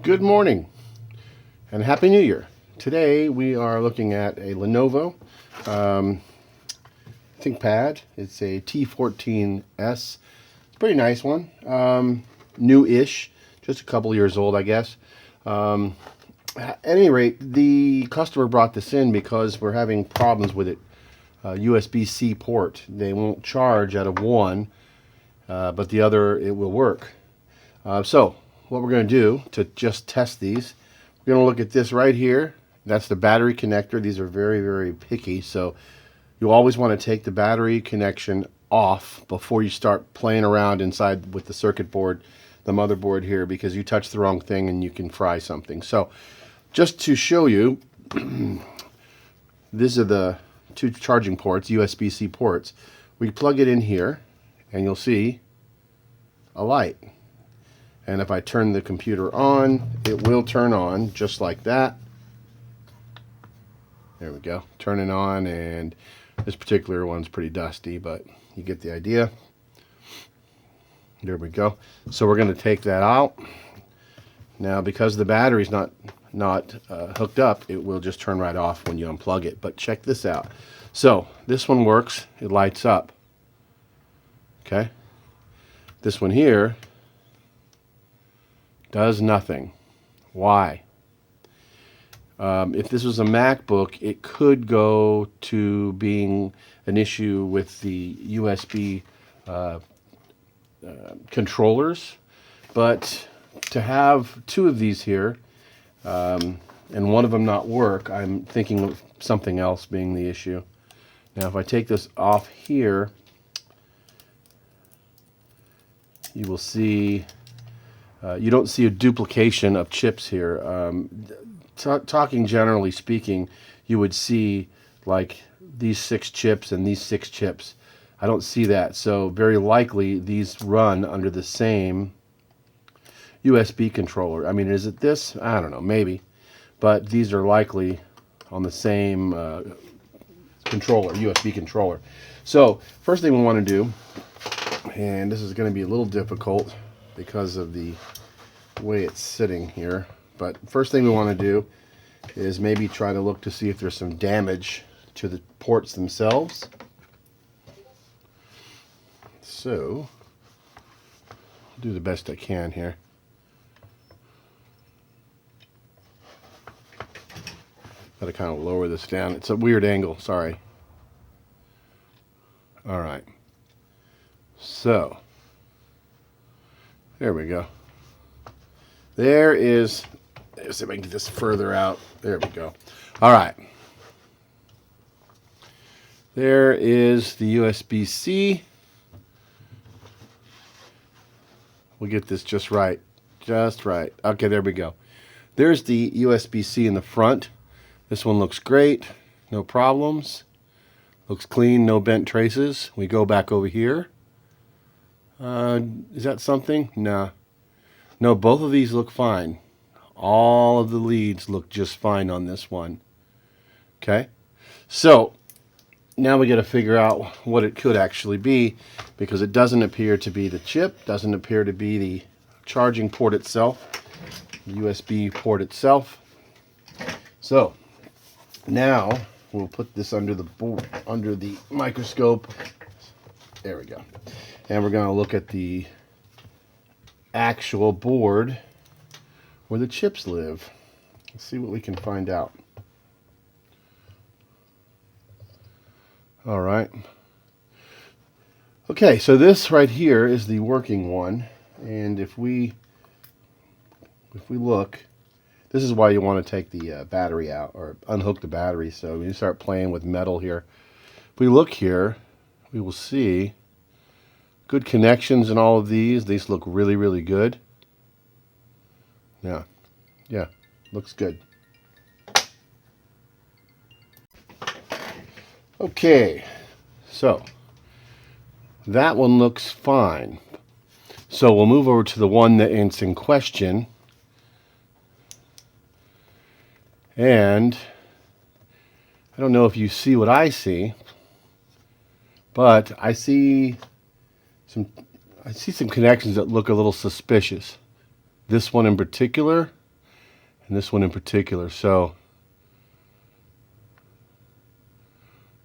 Good morning and Happy New Year. Today we are looking at a Lenovo ThinkPad. It's a T14S. It's a pretty nice one. New-ish, just a couple years old, I guess. At any rate, the customer brought this in because we're having problems with it. USB-C port. They won't charge out of one, but the other it will work. So what we're going to do to just test these, we're going to look at this right here. That's the battery connector. These are very, very picky, so you always want to take the battery connection off before you start playing around inside with the circuit board, the motherboard here, because you touch the wrong thing and you can fry something. So just to show you, these are the two charging ports, USB-C ports. We plug it in here and you'll see a light. And if I turn the computer on, it will turn on just like that. There we go. Turn it on, and this particular one's pretty dusty, but you get the idea. There we go. So we're going to take that out. Now, because the battery's not hooked up, it will just turn right off when you unplug it. But check this out. So this one works. It lights up. Okay. This one here does nothing. Why? If this was a MacBook, it could go to being an issue with the USB controllers, but to have two of these here and one of them not work, I'm thinking of something else being the issue. Now if I take this off here, you will see you don't see a duplication of chips here. Talking generally speaking, you would see like these 6 chips and these 6 chips. I don't see that, so very likely these run under the same USB controller. I mean, is it this? I don't know, maybe. But these are likely on the same controller, USB controller. So first thing we want to do, and this is going to be a little difficult because of the way it's sitting here, but first thing we want to do is maybe try to look to see if there's some damage to the ports themselves. So I'll do the best I can here. Gotta kind of lower this down. It's a weird angle, sorry. All right. So there we go. There is, let's see if I can get this further out. There we go. All right. There is the USB-C. We'll get this just right. Just right. Okay, there we go. There's the USB-C in the front. This one looks great. No problems. Looks clean, no bent traces. We go back over here. Is that something? Nah. No, both of these look fine. All of the leads look just fine on this one. Okay? So, now we got to figure out what it could actually be, because it doesn't appear to be the chip, doesn't appear to be the charging port itself, the USB port itself. So, now we'll put this under the board, under the microscope. There we go. And we're going to look at the actual board where the chips live. Let's see what we can find out. All right. Okay, so this right here is the working one, and if we look, this is why you want to take the battery out or unhook the battery. So when you start playing with metal here, if we look here, we will see good connections in all of these. These look really, really good. Yeah, looks good. Okay, so that one looks fine. So we'll move over to the one that is in question. And I don't know if you see what I see, but I see some connections that look a little suspicious. This one in particular, and this one in particular. So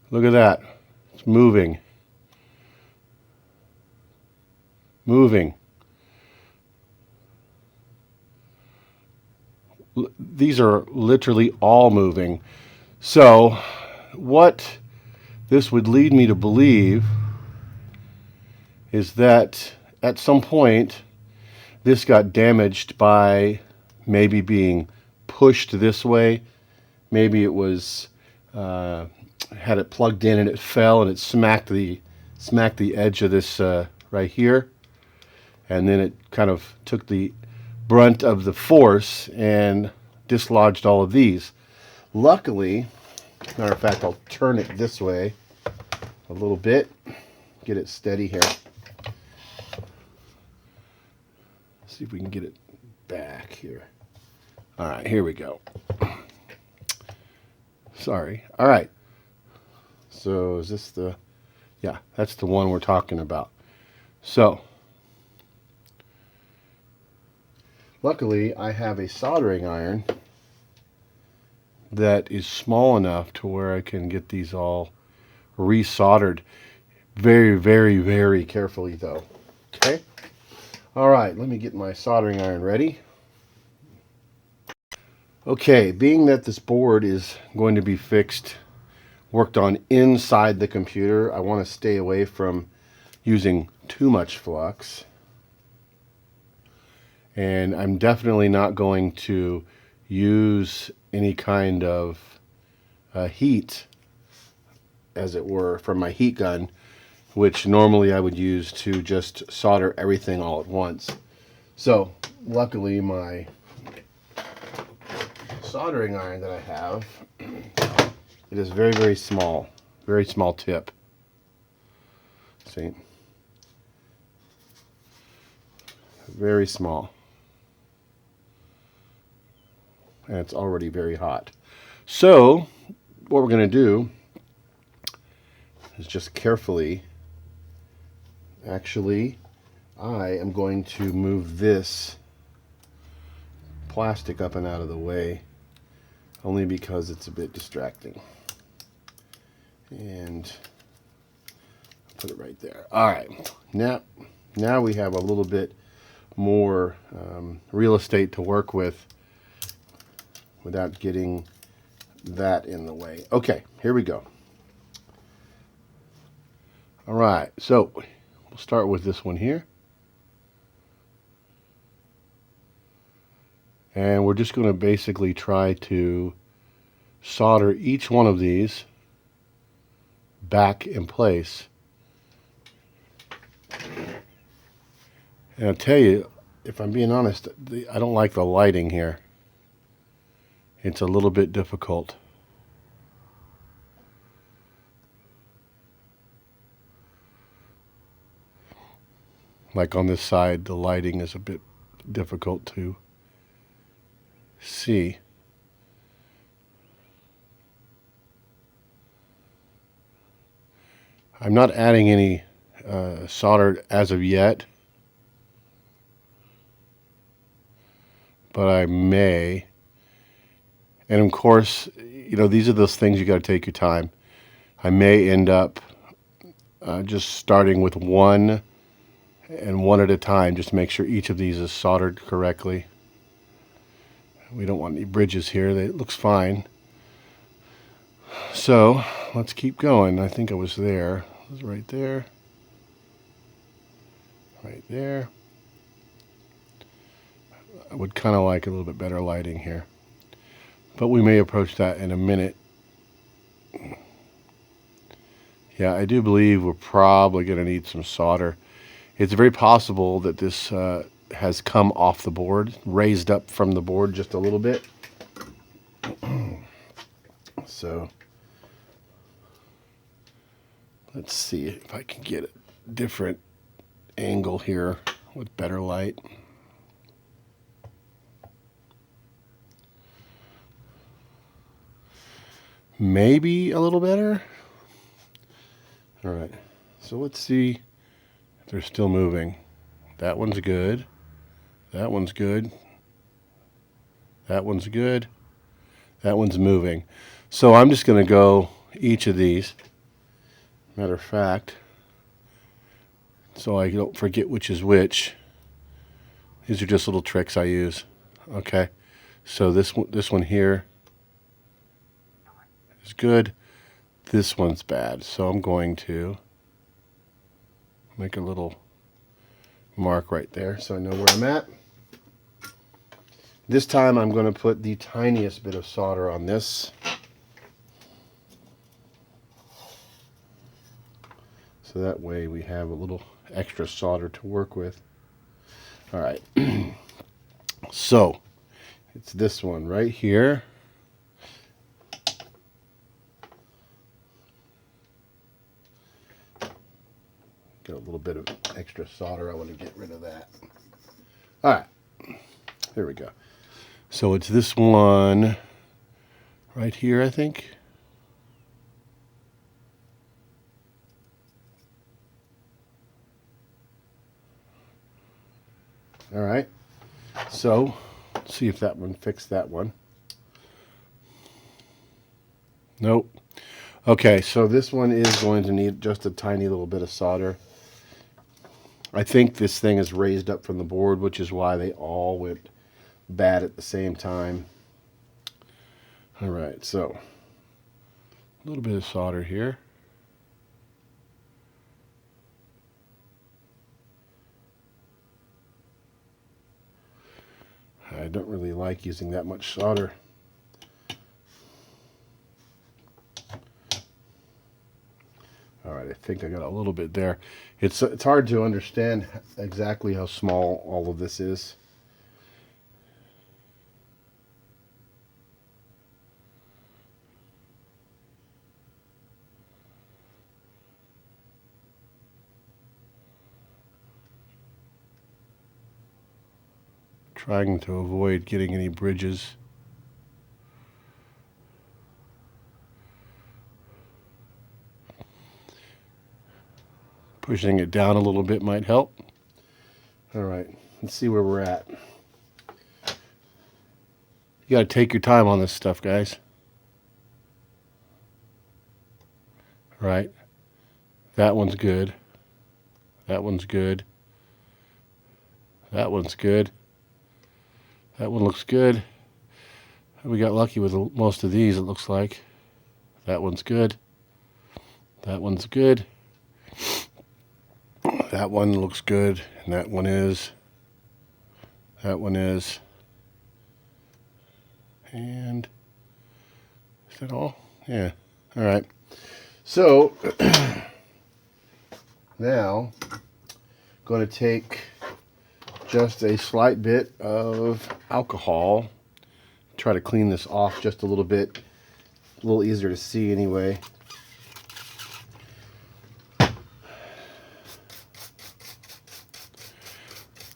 look at that. It's moving. Moving. These are literally all moving. So what this would lead me to believe is that at some point this got damaged by maybe being pushed this way. Maybe it was had it plugged in and it fell and it smacked the edge of this right here, and then it kind of took the brunt of the force and dislodged all of these. Luckily, matter of fact, I'll turn it this way a little bit, get it steady here. See if we can get it back here. All right, here we go. Sorry. All right. So is this the, yeah, that's the one we're talking about. So luckily I have a soldering iron that is small enough to where I can get these all resoldered very, very, very carefully though. Okay. All right, let me get my soldering iron ready. Okay, being that this board is going to be worked on inside the computer, I want to stay away from using too much flux. And I'm definitely not going to use any kind of heat, as it were, from my heat gun, which normally I would use to just solder everything all at once. So luckily my soldering iron that I have, it is very, very small tip. See? Very small. And it's already very hot. So what we're going to do is just carefully, actually, I am going to move this plastic up and out of the way, only because it's a bit distracting. And put it right there. All right, now we have a little bit more real estate to work with without getting that in the way. Okay, here we go. All right, so we'll start with this one here. And we're just going to basically try to solder each one of these back in place. And I'll tell you, if I'm being honest, I don't like the lighting here. It's a little bit difficult. Like on this side, the lighting is a bit difficult to see. I'm not adding any solder as of yet, but I may. And of course, you know, these are those things you got to take your time. I may end up just starting with one and one at a time, just to make sure each of these is soldered correctly. We don't want any bridges here. It looks fine. So let's keep going. I think I was there. It was right there. Right there. I would kind of like a little bit better lighting here, but we may approach that in a minute. Yeah, I do believe we're probably going to need some solder. It's very possible that this has come off the board, raised up from the board just a little bit. So let's see if I can get a different angle here with better light. Maybe a little better. All right, so let's see if they're still moving. That one's good. That one's good. That one's good. That one's moving. So I'm just going to go each of these. Matter of fact, so I don't forget which is which. These are just little tricks I use. Okay. So this one here is good. This one's bad. So I'm going to make a little mark right there so I know where I'm at. This time I'm going to put the tiniest bit of solder on this. So that way we have a little extra solder to work with. All right. So it's this one right here. Got a little bit of extra solder. I want to get rid of that. All right. There we go. So it's this one right here, I think. All right. So let's see if that one fixed that one. Nope. Okay, so this one is going to need just a tiny little bit of solder. I think this thing is raised up from the board, which is why they all went bad at the same time. All right, so a little bit of solder here. I don't really like using that much solder. All right, I think I got a little bit there. It's hard to understand exactly how small all of this is. Trying to avoid getting any bridges. Pushing it down a little bit might help. All right, let's see where we're at. You got to take your time on this stuff, guys. All right, that one's good. That one's good. That one's good. That one looks good. We got lucky with most of these, it looks like. That one's good. That one's good. That one looks good, and that one is. That one is. And is that all? Yeah. All right. So now I'm going to take just a slight bit of alcohol. Try to clean this off just a little bit. A little easier to see anyway.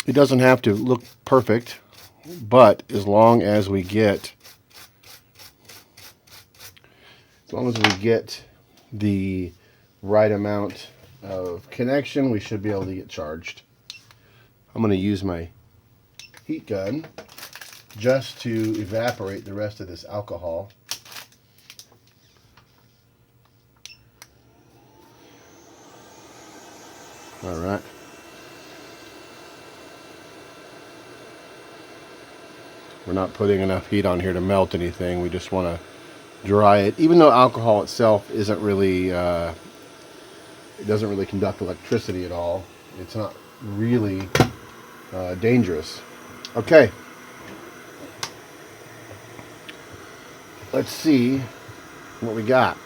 It doesn't have to look perfect, but as long as we get the right amount of connection, we should be able to get charged. I'm going to use my heat gun just to evaporate the rest of this alcohol. All right. We're not putting enough heat on here to melt anything. We just want to dry it. Even though alcohol itself isn't really, it doesn't really conduct electricity at all. It's not really dangerous. Okay. Let's see what we got.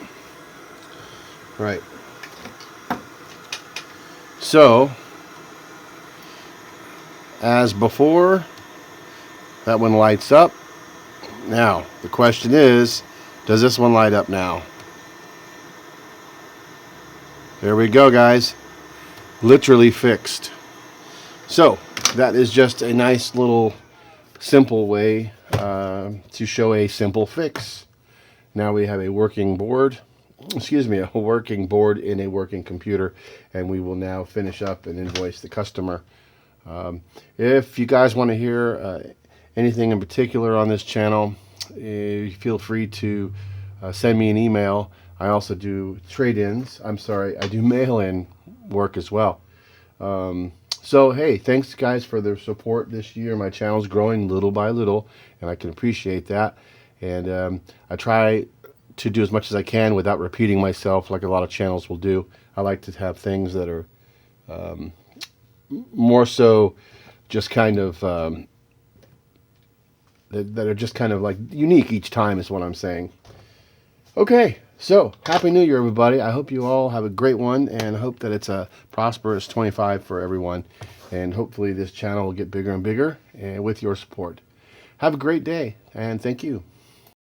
Right. So, as before, that one lights up. Now, the question is, does this one light up now? There we go, guys. Literally fixed. So, that is just a nice little simple way to show a simple fix. Now we have a working board. Excuse me, a working board in a working computer, and we will now finish up and invoice the customer. If you guys want to hear anything in particular on this channel, feel free to send me an email. I also do trade-ins. I do mail-in work as well. So hey, thanks guys for the support this year. My channel's growing little by little, and I can appreciate that. And I try to do as much as I can without repeating myself like a lot of channels will do. I like to have things that are more so just kind of that are just kind of like unique each time is what I'm saying. Okay, so Happy New Year, everybody. I hope you all have a great one, and I hope that it's a prosperous 25 for everyone. And hopefully this channel will get bigger and bigger, and with your support. Have a great day, and thank you.